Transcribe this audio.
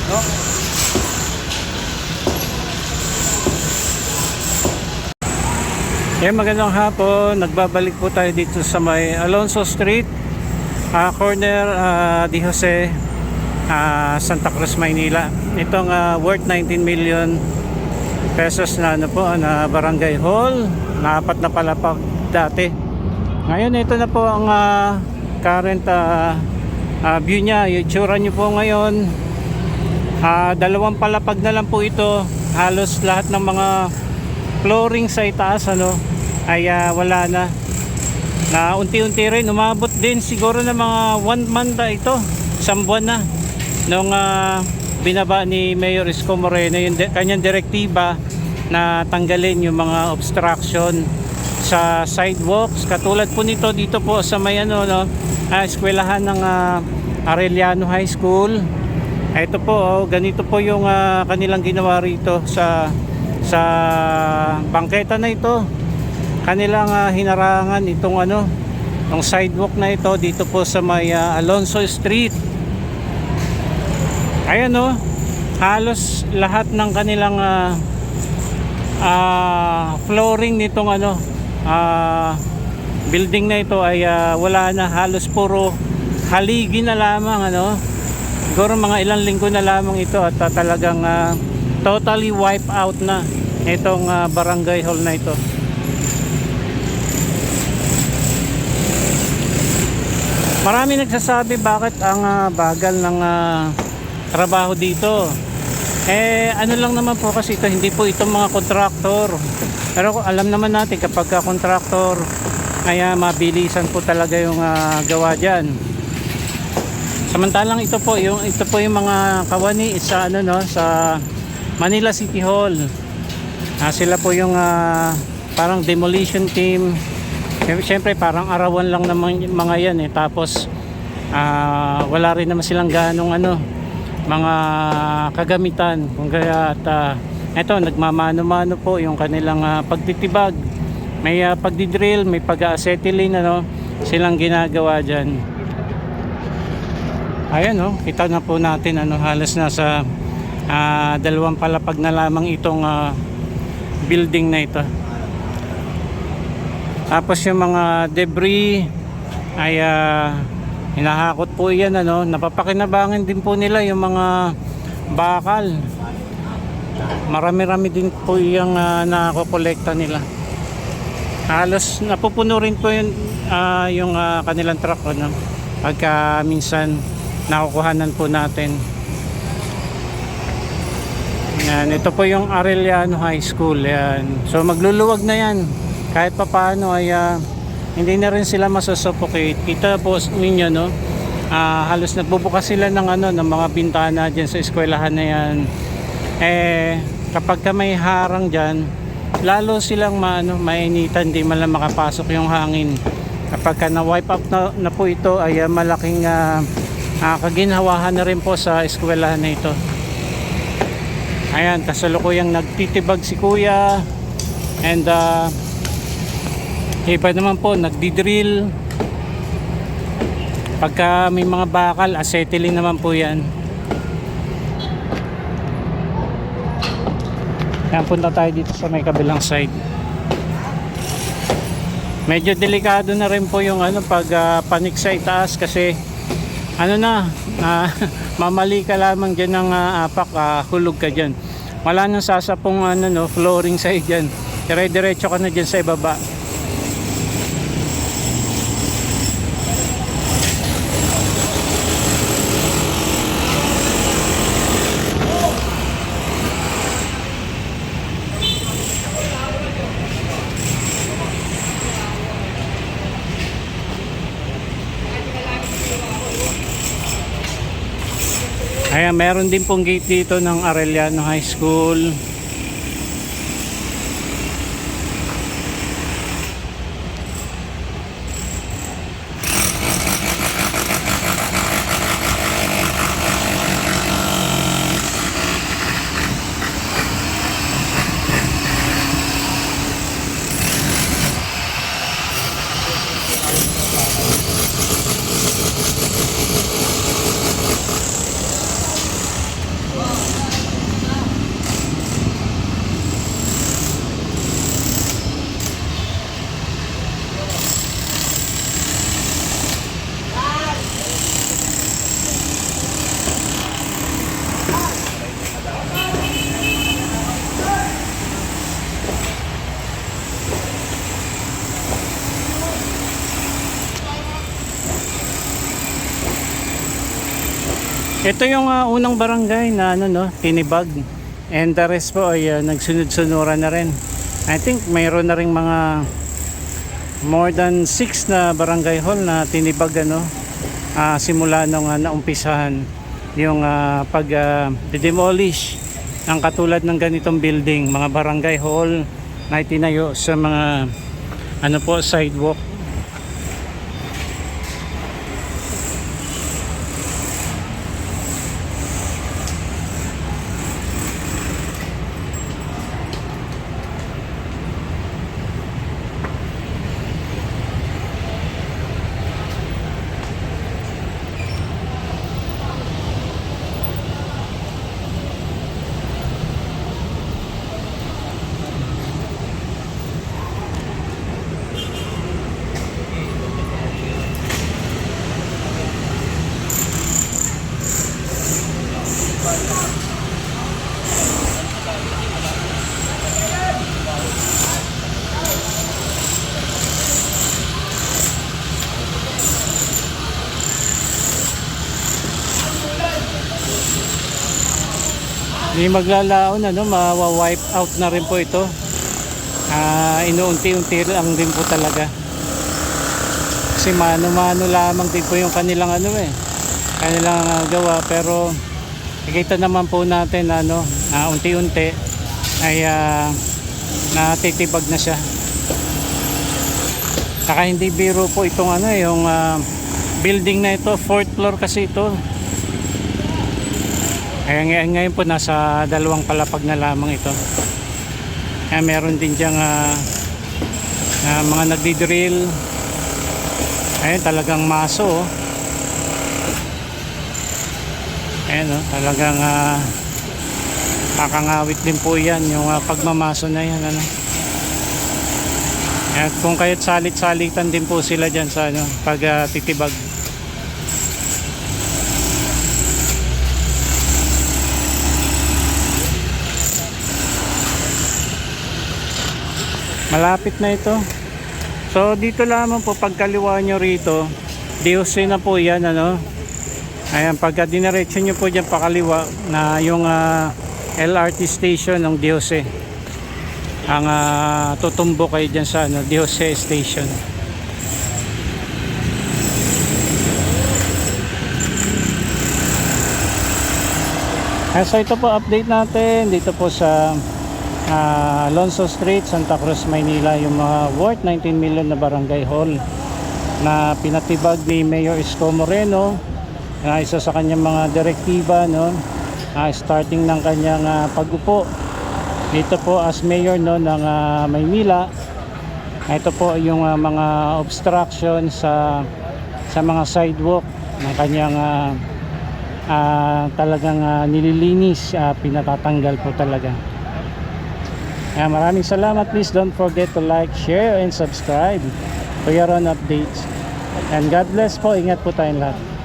no? Magandang hapon. Nagbabalik po tayo dito sa may Alonso Street, corner Di Jose, Santa Cruz, Maynila. Itong worth 19 million pesos na ano po, na barangay hall, na apat na palapag dati. Ngayon ito na po ang current view niya. Yung itsura nyo po ngayon, dalawang palapag na lang po ito. Halos lahat ng mga flooring sa itaas ay wala na. Unti-unti rin umabot din siguro na mga 1 month na ito, isang buwan na nung binaba ni Mayor Isko Moreno yung kanyang direktiba na tanggalin yung mga obstruction sa sidewalks. Katulad po nito dito po sa may eskwelahan ng Arellano High School. Ito po, ganito po yung kanilang ginawa rito sa bangketa na ito. Kanilang hinarangan itong ng sidewalk na ito dito po sa may Alonso Street. Ayan halos lahat ng kanilang flooring nitong building na ito ay wala na. Halos puro haligi na lamang siguro mga ilang linggo na lamang ito at talagang totally wipe out na itong barangay hall na ito. Marami nagsasabi bakit ang bagal ng trabaho dito. Ano lang naman po kasi ito, hindi po itong mga kontraktor. Pero alam naman natin kapag kontraktor, kaya mabilisan po talaga yung gawa dyan. Samantalang ito po yung mga kawani sa sa Manila City Hall. Sila po yung parang demolition team. Siyempre parang arawan lang naman mga yan tapos wala rin naman silang ganong mga kagamitan. Kung kaya ito nagmamano-mano po yung kanilang pagtitibag. May pagdidrill, may pag-acetylene silang ginagawa dyan. Ayan kita na po natin halos nasa dalawang palapag na lamang itong building na ito. Tapos yung mga debris ay hinahakot po yan napapakinabangan din po nila yung mga bakal. Marami-rami din po yung nakokolekta nila. Halos napupuno rin po yung kanilang truck pagka minsan nakukuhanan po natin. Yan, ito po yung Arellano High School. Yan. So magluluwag na yan. Kahit papaano ay hindi na rin sila masusuffocate. Kita po ninyo halos nagbubukas sila ng mga bintana diyan sa eskwelahan na yan. Kapag may harang diyan, lalo silang mainitan, di man lang makapasok yung hangin. Kapag na-wipe out na po ito ay malaking kaginhawahan na rin po sa eskwelahan na ito. Ayan, kasalukuyang nagtitibag si Kuya and iba naman po nagdidrill. Pagka may mga bakal, acetylene naman po yan. Ayan, punta tayo dito sa may kabilang side. Medyo delikado na rin po yung pag panik sa itaas kasi mamali ka lamang dyan ng apak, hulog ka dyan. Wala nang sasapong flooring sa dyan. Dire-diretso ka na dyan sa ibaba. Ayan, meron din pong gate dito ng Arellano High School. Ito yung unang barangay na ano no, tinibag. And the rest po ay nagsunod-sunuran na rin. I think mayroon na ring mga more than 6 na barangay hall na tinibag ano, simula nung naumpisahan yung demolish ng katulad ng ganitong building, mga barangay hall na itinayo sa mga ano po, sidewalk. Hindi maglalaon ano, mawa-wipe out na rin po ito. Inuunti-unti lang din po talaga. Kasi mano-mano lamang din po yung kanilang ano kanilang gawa, pero nakita naman po natin ano, unti-unti ay natitibag na siya. Saka hindi biro po itong ano, yung building na ito, 4th floor kasi ito. Ngayon po nasa 2 palapag na lamang ito. Kaya meron din diyang mga nagdi-drill. Ayun, talagang maso oh. Ayun oh, talagang kakangawit din po yan yung pagmamaso na yan ano. At kung kaya't salit-salitan din po sila dyan sa ano, pagtitibag. Malapit na ito. So dito lamang po, pagkaliwa nyo rito, DOC na po yan ano. Ayan, pagka diniretso nyo po dyan pakaliwa na yung LRT station ng DOC, ang tutumbo kayo dyan sa ano, DOC station. So ito po update natin dito po sa Alonso Street, Santa Cruz, Maynila, yung mga worth 19 million na barangay hall na pinatibag ni Mayor Isko Moreno, isa sa kanyang mga direktiba no, starting ng kanyang pag-upo dito po as mayor no, ng Maynila. Ito po yung mga obstruction sa mga sidewalk ng kanyang talagang nililinis, pinatatanggal po talaga. Maraming salamat. Please don't forget to like, share, and subscribe for your own updates. And God bless po. Ingat po tayong lahat.